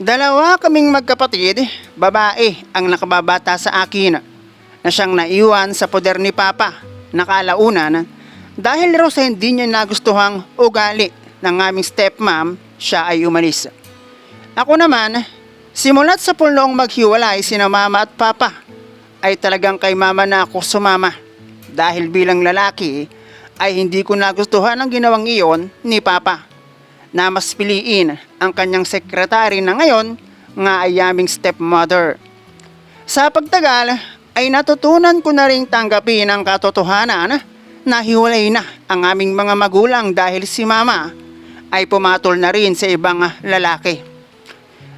Dalawa kaming magkapatid, babae ang nakababata sa akin na siyang naiwan sa poder ni Papa nakalaunan dahil raw sa hindi niya nagustuhang ugali ng aming stepmom, siya ay umalis. Ako naman, simulat sa pulong maghiwalay sina Mama at Papa, ay talagang kay Mama na ako sumama dahil bilang lalaki ay hindi ko nagustuhan ang ginawang iyon ni Papa na mas piliin ang kanyang sekretary na ngayon nga ay aming stepmother. Sa pagtagal ay natutunan ko na rin tanggapin ang katotohanan na hiwalay na ang aming mga magulang dahil si Mama ay pumatol na rin sa ibang lalaki.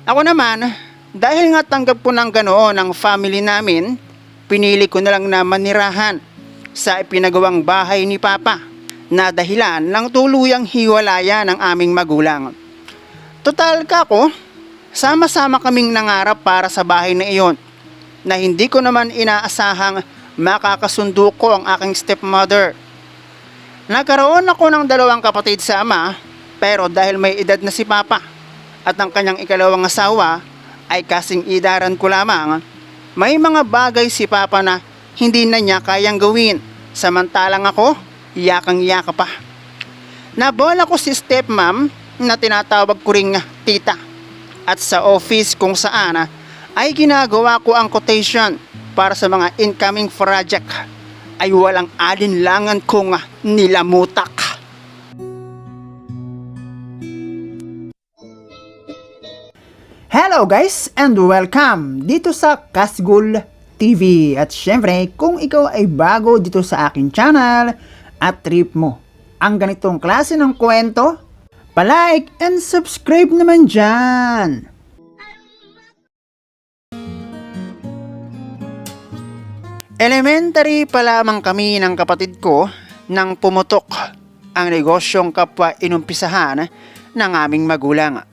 Ako naman, dahil nga tanggap ko ng ganoon ang family namin, pinili ko na lang na manirahan sa ipinagawang bahay ni Papa na dahilan ng tuluyang hiwalayan ng aming magulang. Total kako, sama-sama kaming nangarap para sa bahay na iyon na hindi ko naman inaasahang makakasundo ko ang aking stepmother. Nagkaroon ako ng dalawang kapatid sa ama, pero dahil may edad na si Papa at ang kanyang ikalawang asawa ay kasing idaran ko lamang, may mga bagay si Papa na hindi na niya kayang gawin, samantalang ako yakang-yaka pa. Nabola ko si stepmom na tinatawag ko ring tita, at sa office kung saan ay ginagawa ko ang quotation para sa mga incoming project ay walang alinlangan kong nilamutak. Hello guys and welcome dito sa Kasgul TV. At syempre kung ikaw ay bago dito sa aking channel at trip mo ang ganitong klase ng kwento, palike and subscribe naman dyan. Elementary pa lamang kami ng kapatid ko nang pumutok ang negosyong kapwa inumpisahan ng aming magulang.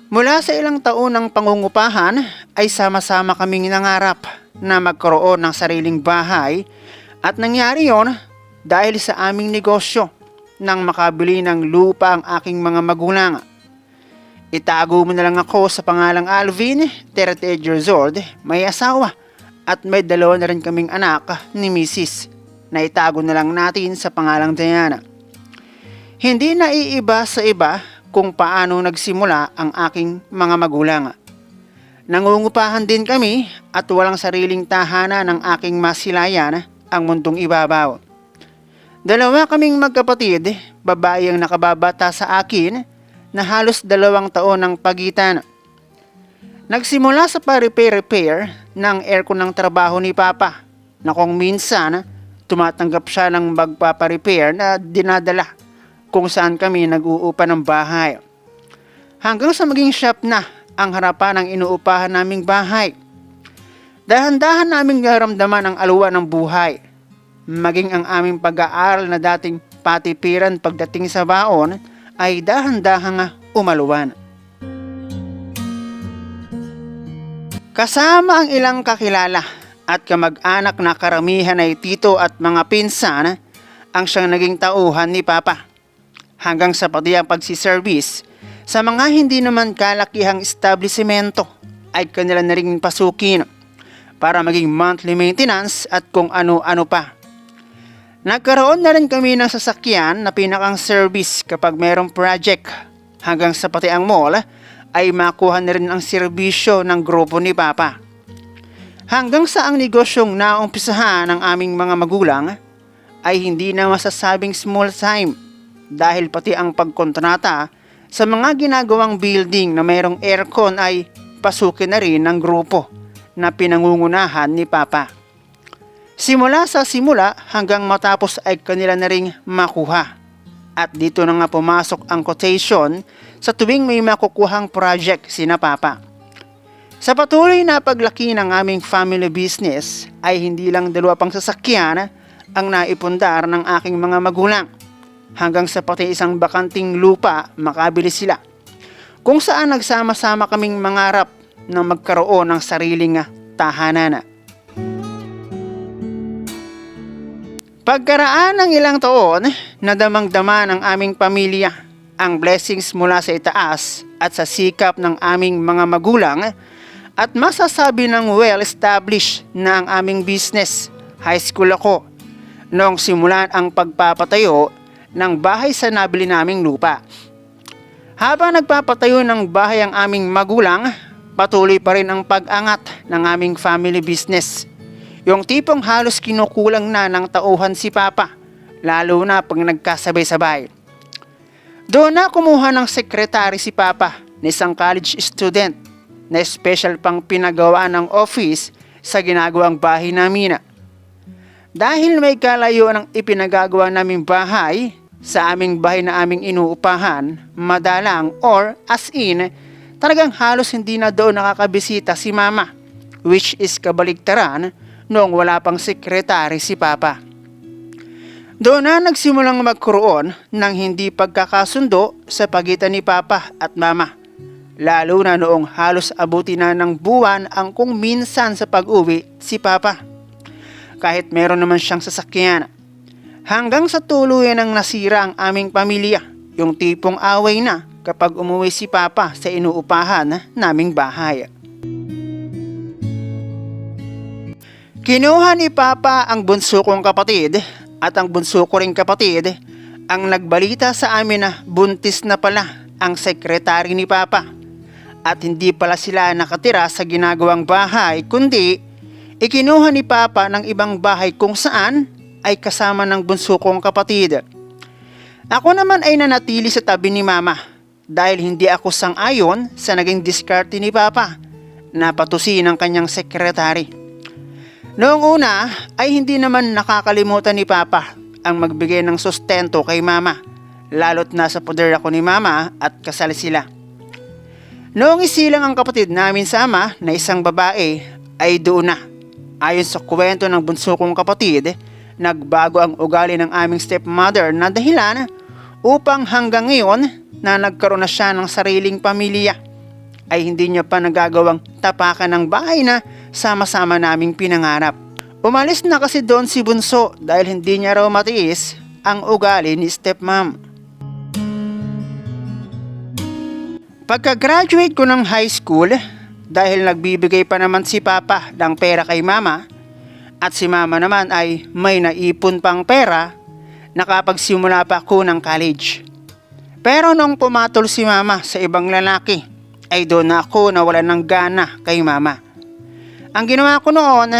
Mula sa ilang taon ng pangungupahan ay sama-sama kaming nangarap na magkaroon ng sariling bahay, at nangyari yon dahil sa aming negosyo nang makabili ng lupa ang aking mga magulang. Itago mo na lang ako sa pangalang Alvin, 38 years old, may asawa at may dalawa na rin kaming anak ni Mrs. na itago na lang natin sa pangalang Diana. Hindi na iiba sa iba kung paano nagsimula ang aking mga magulang. Nangungupahan din kami at walang sariling tahanan ng aking masilayan ang mundong ibabaw. Dalawa kaming magkapatid, babae ang nakababata sa akin na halos 2 taon ang pagitan. Nagsimula sa pa-repair ng aircon ng trabaho ni Papa na kung minsan tumatanggap siya ng magpaparepair na dinadala kung saan kami nag-uupa ng bahay. Hanggang sa maging shop na ang harapan ng inuupahan naming bahay. Dahan-dahan naming naramdaman ang aluwa ng buhay. Maging ang aming pag-aaral na dating patipiran pagdating sa baon ay dahan-dahang umaluwan. Kasama ang ilang kakilala at kamag-anak na karamihan ay tito at mga pinsan ang siyang naging tauhan ni Papa. Hanggang sa pati ang pagsiservice sa mga hindi naman kalakihang establishmento ay kanila na rin pasukin para maging monthly maintenance at kung ano-ano pa. Nagkaroon na rin kami ng sasakyan na pinakang service kapag mayroong project, hanggang sa pati ang mall ay makuha na rin ang serbisyo ng grupo ni Papa. Hanggang sa ang negosyong naumpisahan ng aming mga magulang ay hindi na masasabing small time dahil pati ang pagkontrata sa mga ginagawang building na mayroong aircon ay pasukin na rin ng grupo na pinangungunahan ni Papa. Simula sa simula hanggang matapos ay kanila na ring makuha. At dito na nga pumasok ang quotation sa tuwing may makukuhang project sina Papa. Sa patuloy na paglaki ng aming family business ay hindi lang 2 pang sasakyan ang naipundar ng aking mga magulang, hanggang sa pati isang bakanting lupa makabili sila, kung saan nagsama-sama kaming mangarap na magkaroon ng sariling tahanan. Pagkaraan ng ilang taon, nadamang-dama ng aming pamilya ang blessings mula sa itaas at sa sikap ng aming mga magulang at masasabi ng well-established na ang aming business. High school ako noong simulan ang pagpapatayo ng bahay sa nabili naming lupa. Habang nagpapatayo ng bahay ang aming magulang, patuloy pa rin ang pag-angat ng aming family business. Yung tipong halos kinukulang na ng tauhan si Papa, lalo na pag nagkasabay-sabay. Doon na kumuha ng sekretary si Papa na isang college student na special pang pinagawa ng office sa ginagawang bahay namin. Dahil may kalayuan ang ipinagagawa naming bahay sa aming bahay na aming inuupahan, madalang or as in, talagang halos hindi na doon nakakabisita si Mama, which is kabaligtaran noong wala pang sekretary si Papa. Doon na nagsimulang magkaroon ng hindi pagkakasundo sa pagitan ni Papa at Mama, lalo na noong halos abuti na ng buwan ang kung minsan sa pag-uwi si Papa. Kahit meron naman siyang sasakyan. Hanggang sa tuluyan ng nasira ang aming pamilya, yung tipong away na kapag umuwi si Papa sa inuupahan naming bahay. Kinuha ni Papa ang bunso kong kapatid at ang bunso ko ring kapatid ang nagbalita sa amin na buntis na pala ang sekretary ni Papa at hindi pala sila nakatira sa ginagawang bahay kundi ikinuha ni Papa ng ibang bahay kung saan ay kasama ng bunso kong kapatid. Ako naman ay nanatili sa tabi ni Mama dahil hindi ako sang-ayon sa naging diskarte ni Papa na patusin ang kanyang sekretary. Noong una ay hindi naman nakakalimutan ni Papa ang magbigay ng sustento kay Mama, lalo't nasa poder ako ni Mama at kasal sila. Noong isilang ang kapatid namin sa ama na isang babae ay doon na. Ayon sa kwento ng bunso kong kapatid, nagbago ang ugali ng aming stepmother na dahilan upang hanggang ngayon na nagkaroon na siya ng sariling pamilya ay hindi niya pa nagagawang tapakan ng bahay na sama-sama naming pinangarap. Umalis na kasi doon si bunso dahil hindi niya raw matiis ang ugali ni stepmom. Pagka-graduate ko ng high school, dahil nagbibigay pa naman si Papa ng pera kay Mama at si Mama naman ay may naipon pang pera, nakapagsimula pa ako ng college. Pero nung pumatol si Mama sa ibang lalaki, ay doon na ako nawalan ng gana kay Mama. Ang ginawa ko noon,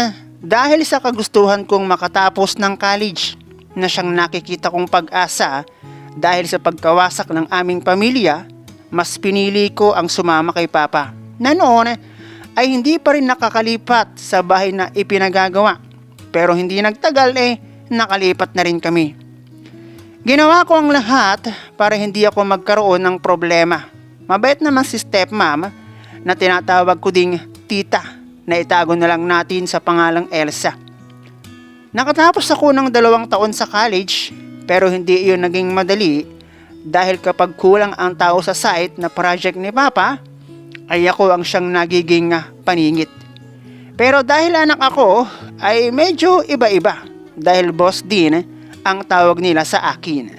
dahil sa kagustuhan kong makatapos ng college na siyang nakikita kong pag-asa dahil sa pagkawasak ng aming pamilya, mas pinili ko ang sumama kay Papa na noon ay hindi pa rin nakakalipat sa bahay na ipinagagawa. Pero hindi nagtagal nakalipat na rin kami. Ginawa ko ang lahat para hindi ako magkaroon ng problema. Mabait naman si stepmom na tinatawag ko ding tita na itago na lang natin sa pangalang Elsa. Nakatapos ako ng 2 taon sa college pero hindi iyon naging madali dahil kapag kulang ang tao sa site na project ni Papa, ay ako ang siyang nagiging paningit. Pero dahil anak ako, ay medyo iba-iba dahil boss din ang tawag nila sa akin.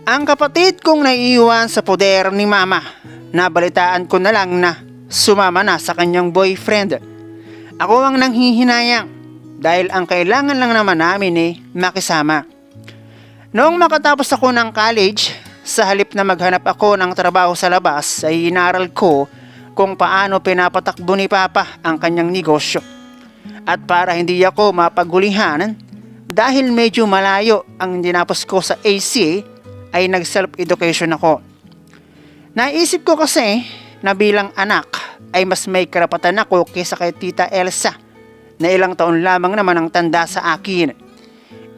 Ang kapatid kong naiiwan sa poder ni Mama, nabalitaan ko na lang na sumama na sa kanyang boyfriend. Ako ang nanghihinayang dahil ang kailangan lang naman namin makisama. Noong makatapos ako ng college, sa halip na maghanap ako ng trabaho sa labas ay inaral ko kung paano pinapatakbo ni Papa ang kanyang negosyo. At para hindi ako mapaghulihan dahil medyo malayo ang dinapos ko sa AC ay nag-self-education ako. Naisip ko kasi na bilang anak ay mas may karapatan ako kaysa kay Tita Elsa na ilang taon lamang naman ang tanda sa akin.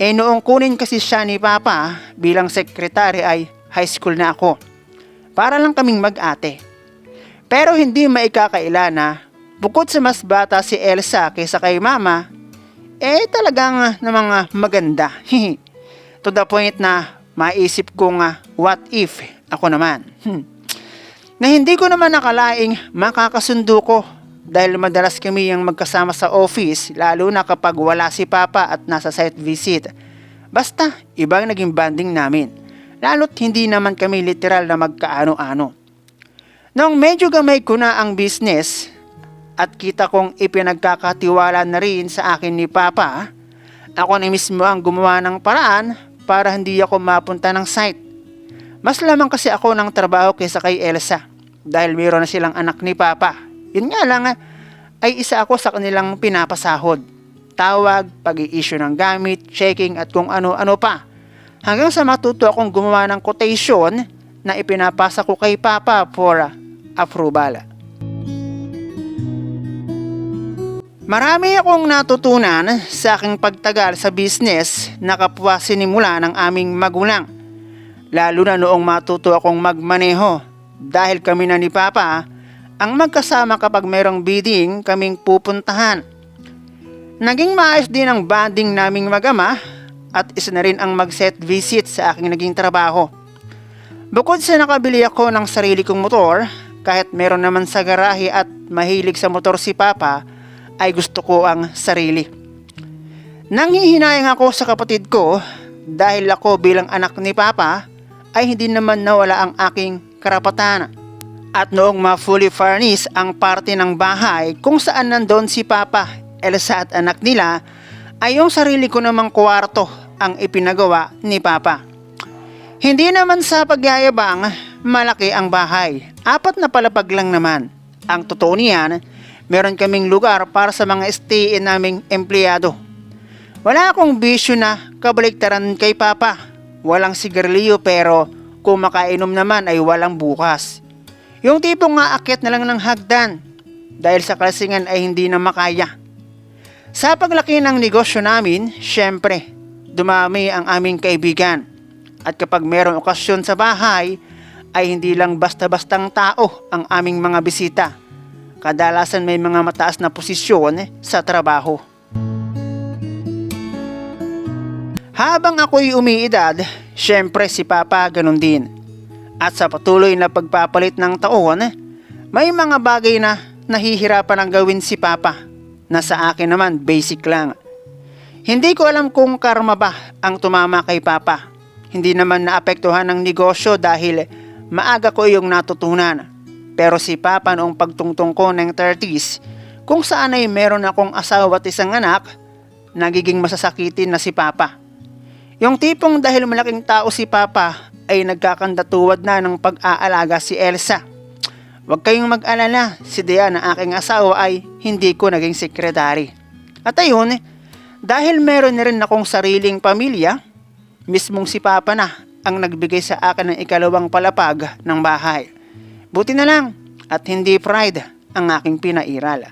Noong kunin kasi siya ni Papa bilang sekretary ay high school na ako. Para lang kaming mag-ate. Pero hindi maikakaila na bukod sa mas bata si Elsa kaysa kay Mama, talagang na mga maganda. To the point na maisip kong what if ako naman. Na hindi ko naman nakalaing makakasundo ko dahil madalas kami yung magkasama sa office lalo na kapag wala si Papa at nasa site visit. Basta, ibang naging bonding namin. Lalo't hindi naman kami literal na magkaano-ano. Nung medyo gamay ko na ang business at kita kong ipinagkakatiwala na rin sa akin ni Papa, ako na mismo ang gumawa ng paraan para hindi ako mapunta ng site. Mas lamang kasi ako ng trabaho kaysa kay Elsa dahil mayroon na silang anak ni Papa. Yun nga lang ay isa ako sa kanilang pinapasahod. Tawag, pag-i-issue ng gamit, checking at kung ano-ano pa. Hanggang sa matuto akong gumawa ng quotation na ipinapasa ko kay Papa for approval. Marami akong natutunan sa aking pagtagal sa business na kapwa sinimula ng aming magulang. Lalo na noong matuto akong magmaneho dahil kami na ni Papa ang magkasama kapag mayroong bidding kaming pupuntahan. Naging maayos din ang bonding naming mag-ama at isa na rin ang mag-set visit sa aking naging trabaho. Bukod sa nakabili ako ng sarili kong motor, kahit meron naman sa garahe at mahilig sa motor si Papa, ay gusto ko ang sarili. Nanghihinayang ako sa kapatid ko dahil ako bilang anak ni Papa ay hindi naman nawala ang aking karapatan. At noong ma-fully furnished ang parte ng bahay kung saan nandun si Papa, Elsa at anak nila, ay yung sarili ko namang kwarto ang ipinagawa ni Papa. Hindi naman sa pagyayabang, malaki ang bahay. 4 na palapag lang naman. Ang totoo niyan, meron kaming lugar para sa mga stay-in naming empleyado. Wala akong bisyo na kabaliktaran kay Papa. Walang sigarilyo pero kung makainom naman ay walang bukas. Yung tipong aakyat na lang ng hagdan dahil sa kalasingan ay hindi na makaya. Sa paglaki ng negosyo namin, syempre, dumami ang aming kaibigan. At kapag mayroong okasyon sa bahay, ay hindi lang basta-bastang tao ang aming mga bisita. Kadalasan may mga mataas na posisyon sa trabaho. Habang ako'y umiidad, syempre si Papa ganun din. At sa patuloy na pagpapalit ng taon, may mga bagay na nahihirapan ang gawin si Papa. Na sa akin naman basic lang. Hindi ko alam kung karma ba ang tumama kay Papa. Hindi naman naapektuhan ng negosyo dahil maaga ko yung natutunan. Pero si Papa noong pagtungtong ko ng 30s, kung saan ay meron akong asawa at isang anak, nagiging masasakitin na si Papa. Yung tipong dahil malaking tao si Papa ay nagkakandatuwad na ng pag-aalaga si Elsa. Huwag kayong mag-alala, si Dea na aking asawa ay hindi ko naging sekretary. At ayun, dahil meron na rin akong sariling pamilya, mismong si Papa na ang nagbigay sa akin ng ikalawang palapag ng bahay. Buti na lang at hindi pride ang aking pinairal.